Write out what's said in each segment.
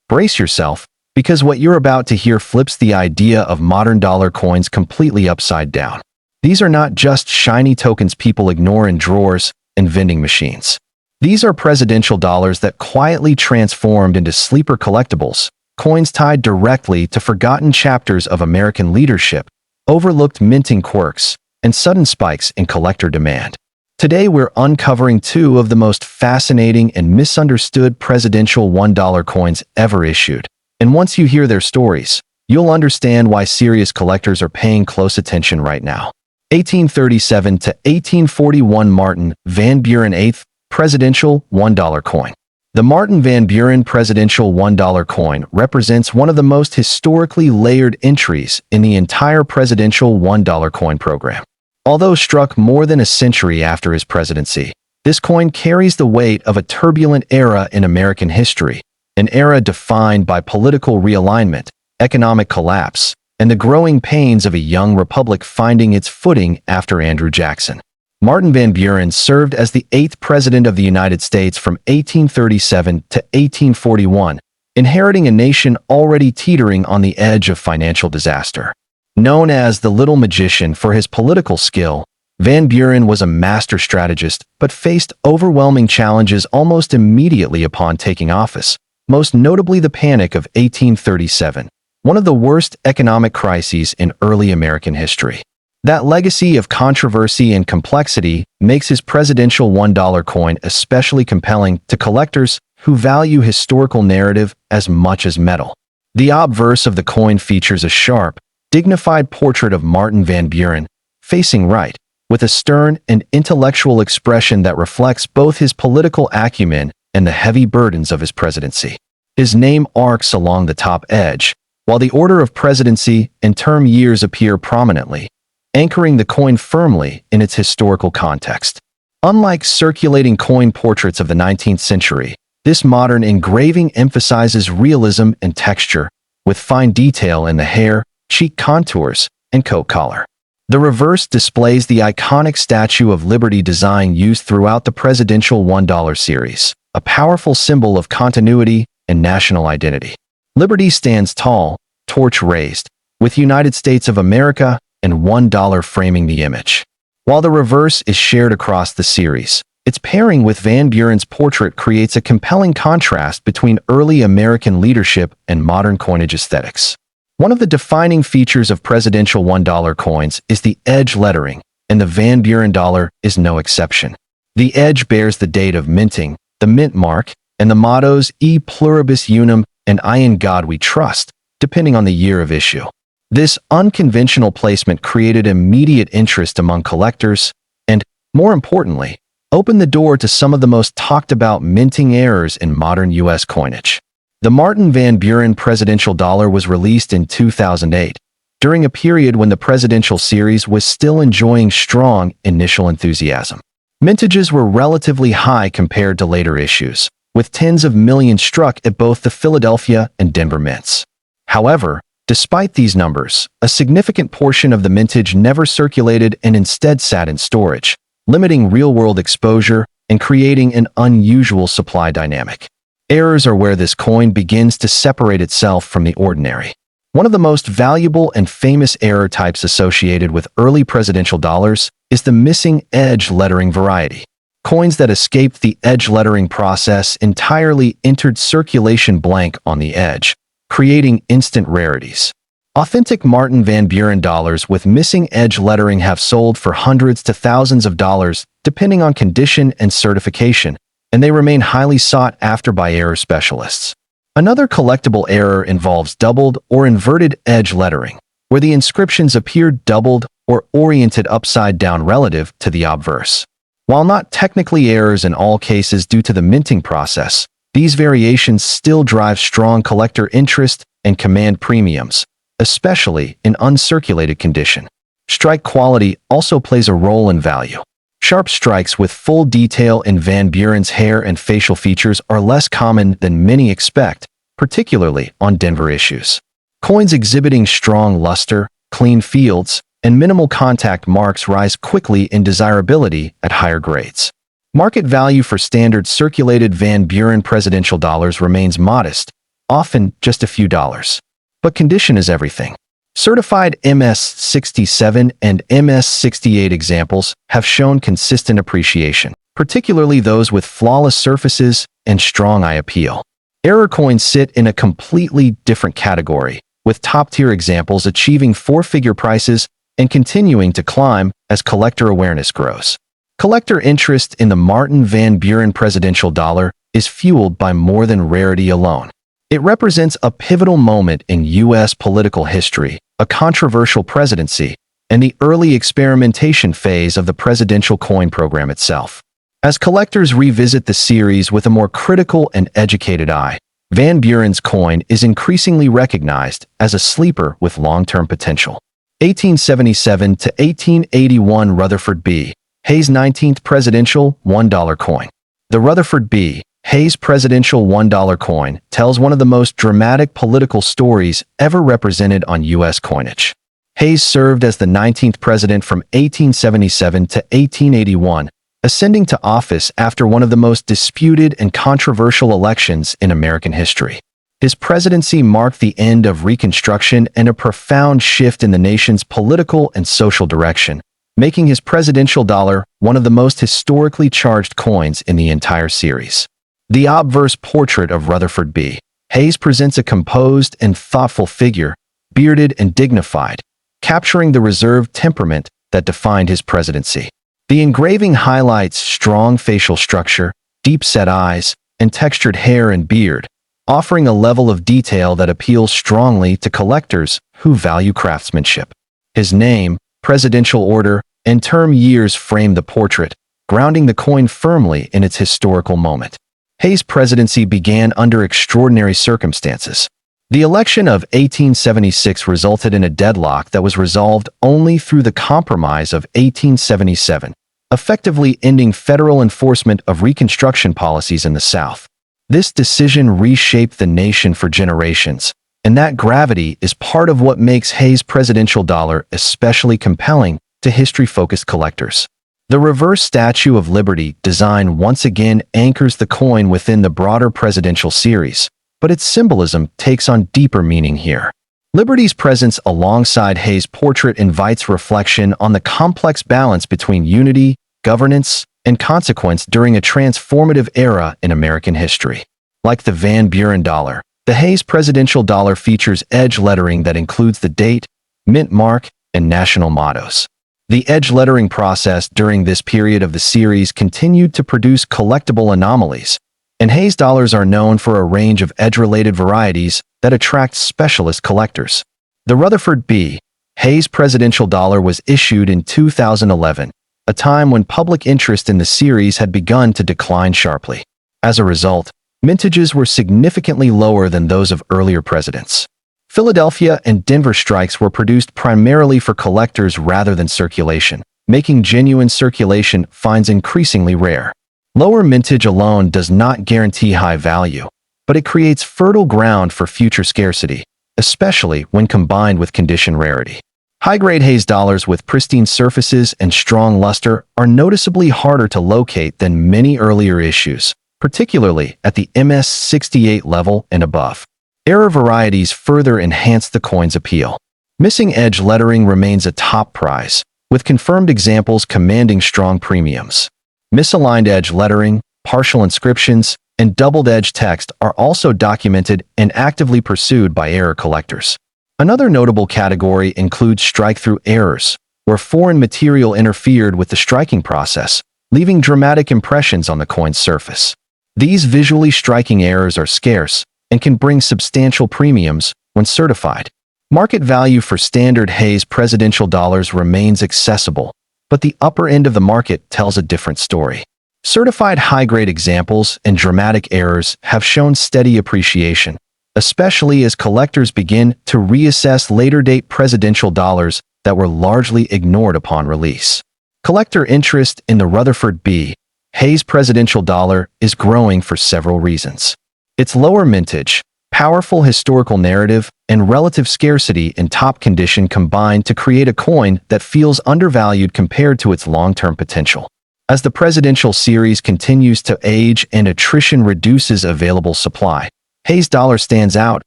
Brace yourself, because what you're about to hear flips the idea of modern dollar coins completely upside down. These are not just shiny tokens people ignore in drawers and vending machines. These are presidential dollars that quietly transformed into sleeper collectibles, coins tied directly to forgotten chapters of American leadership, overlooked minting quirks, and sudden spikes in collector demand. Today we're uncovering two of the most fascinating and misunderstood presidential $1 coins ever issued. And once you hear their stories, you'll understand why serious collectors are paying close attention right now. 1837 to 1841 Martin Van Buren 8th Presidential $1 Coin. The Martin Van Buren Presidential $1 Coin represents one of the most historically layered entries in the entire presidential $1 coin program. Although struck more than a century after his presidency, this coin carries the weight of a turbulent era in American history, an era defined by political realignment, economic collapse, and the growing pains of a young republic finding its footing after Andrew Jackson. Martin Van Buren served as the 8th President of the United States from 1837 to 1841, inheriting a nation already teetering on the edge of financial disaster. Known as the Little Magician for his political skill, Van Buren was a master strategist but faced overwhelming challenges almost immediately upon taking office, most notably the Panic of 1837, one of the worst economic crises in early American history. That legacy of controversy and complexity makes his presidential $1 coin especially compelling to collectors who value historical narrative as much as metal. The obverse of the coin features a sharp, dignified portrait of Martin Van Buren, facing right, with a stern and intellectual expression that reflects both his political acumen and the heavy burdens of his presidency. His name arcs along the top edge, while the order of presidency and term years appear prominently, anchoring the coin firmly in its historical context. Unlike circulating coin portraits of the 19th century, this modern engraving emphasizes realism and texture, with fine detail in the hair, cheek contours, and coat collar. The reverse displays the iconic Statue of Liberty design used throughout the presidential $1 series, a powerful symbol of continuity and national identity. Liberty stands tall, torch raised, with United States of America and $1 framing the image. While the reverse is shared across the series, its pairing with Van Buren's portrait creates a compelling contrast between early American leadership and modern coinage aesthetics. One of the defining features of presidential $1 coins is the edge lettering, and the Van Buren dollar is no exception. The edge bears the date of minting, the mint mark, and the mottos E pluribus unum and I in God we trust, depending on the year of issue. This unconventional placement created immediate interest among collectors and, more importantly, opened the door to some of the most talked about minting errors in modern U.S. coinage. The Martin Van Buren presidential dollar was released in 2008, during a period when the presidential series was still enjoying strong initial enthusiasm. Mintages were relatively high compared to later issues, with tens of millions struck at both the Philadelphia and Denver mints. However, despite these numbers, a significant portion of the mintage never circulated and instead sat in storage, limiting real-world exposure and creating an unusual supply dynamic. Errors are where this coin begins to separate itself from the ordinary. One of the most valuable and famous error types associated with early presidential dollars is the missing edge lettering variety. Coins that escaped the edge lettering process entirely entered circulation blank on the edge, creating instant rarities. Authentic Martin Van Buren dollars with missing edge lettering have sold for hundreds to thousands of dollars, depending on condition and certification, and they remain highly sought after by error specialists. Another collectible error involves doubled or inverted edge lettering, where the inscriptions appear doubled or oriented upside down relative to the obverse. While not technically errors in all cases due to the minting process, these variations still drive strong collector interest and command premiums, especially in uncirculated condition. Strike quality also plays a role in value. Sharp strikes with full detail in Van Buren's hair and facial features are less common than many expect, particularly on Denver issues. Coins exhibiting strong luster, clean fields, and minimal contact marks rise quickly in desirability at higher grades. Market value for standard circulated Van Buren presidential dollars remains modest, often just a few dollars. But condition is everything. Certified MS-67 and MS-68 examples have shown consistent appreciation, particularly those with flawless surfaces and strong eye appeal. Error coins sit in a completely different category, with top-tier examples achieving four-figure prices and continuing to climb as collector awareness grows. Collector interest in the Martin Van Buren presidential dollar is fueled by more than rarity alone. It represents a pivotal moment in U.S. political history, a controversial presidency, and the early experimentation phase of the presidential coin program itself. As collectors revisit the series with a more critical and educated eye, Van Buren's coin is increasingly recognized as a sleeper with long-term potential. 1877 to 1881 Rutherford B. Hayes 19th Presidential $1 Coin. The Rutherford B. Hayes Presidential $1 coin tells one of the most dramatic political stories ever represented on U.S. coinage. Hayes served as the 19th president from 1877 to 1881, ascending to office after one of the most disputed and controversial elections in American history. His presidency marked the end of Reconstruction and a profound shift in the nation's political and social direction, making his presidential dollar one of the most historically charged coins in the entire series. The obverse portrait of Rutherford B. Hayes presents a composed and thoughtful figure, bearded and dignified, capturing the reserved temperament that defined his presidency. The engraving highlights strong facial structure, deep-set eyes, and textured hair and beard, offering a level of detail that appeals strongly to collectors who value craftsmanship. His name, presidential order, and term years frame the portrait, grounding the coin firmly in its historical moment. Hayes' presidency began under extraordinary circumstances. The election of 1876 resulted in a deadlock that was resolved only through the Compromise of 1877, effectively ending federal enforcement of Reconstruction policies in the South. This decision reshaped the nation for generations, and that gravity is part of what makes Hayes' presidential dollar especially compelling to history-focused collectors. The reverse Statue of Liberty design once again anchors the coin within the broader presidential series, but its symbolism takes on deeper meaning here. Liberty's presence alongside Hayes' portrait invites reflection on the complex balance between unity, governance, and consequence during a transformative era in American history. Like the Van Buren dollar, the Hayes presidential dollar features edge lettering that includes the date, mint mark, and national mottos. The edge lettering process during this period of the series continued to produce collectible anomalies, and Hayes dollars are known for a range of edge-related varieties that attract specialist collectors. The Rutherford B. Hayes presidential dollar was issued in 2011, a time when public interest in the series had begun to decline sharply. As a result, mintages were significantly lower than those of earlier presidents. Philadelphia and Denver strikes were produced primarily for collectors rather than circulation, making genuine circulation finds increasingly rare. Lower mintage alone does not guarantee high value, but it creates fertile ground for future scarcity, especially when combined with condition rarity. High-grade Hayes dollars with pristine surfaces and strong luster are noticeably harder to locate than many earlier issues, particularly at the MS-68 level and above. Error varieties further enhance the coin's appeal. Missing edge lettering remains a top prize, with confirmed examples commanding strong premiums. Misaligned edge lettering, partial inscriptions, and doubled edge text are also documented and actively pursued by error collectors. Another notable category includes strike-through errors, where foreign material interfered with the striking process, leaving dramatic impressions on the coin's surface. These visually striking errors are scarce and can bring substantial premiums when certified. Market value for standard Hayes presidential dollars remains accessible, but the upper end of the market tells a different story. Certified high-grade examples and dramatic errors have shown steady appreciation, especially as collectors begin to reassess later-date presidential dollars that were largely ignored upon release. Collector interest in the Rutherford B. Hayes presidential dollar is growing for several reasons. Its lower mintage, powerful historical narrative, and relative scarcity in top condition combine to create a coin that feels undervalued compared to its long-term potential. As the presidential series continues to age and attrition reduces available supply, Hayes' dollar stands out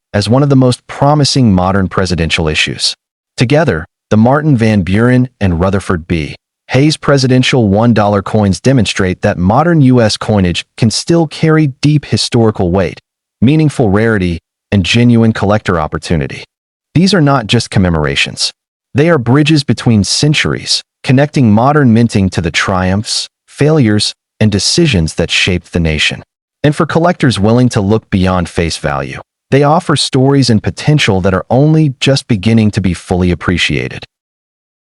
as one of the most promising modern presidential issues. Together, the Martin Van Buren and Rutherford B. Hayes presidential $1 coins demonstrate that modern U.S. coinage can still carry deep historical weight, meaningful rarity, and genuine collector opportunity. These are not just commemorations. They are bridges between centuries, connecting modern minting to the triumphs, failures, and decisions that shaped the nation. And for collectors willing to look beyond face value, they offer stories and potential that are only just beginning to be fully appreciated.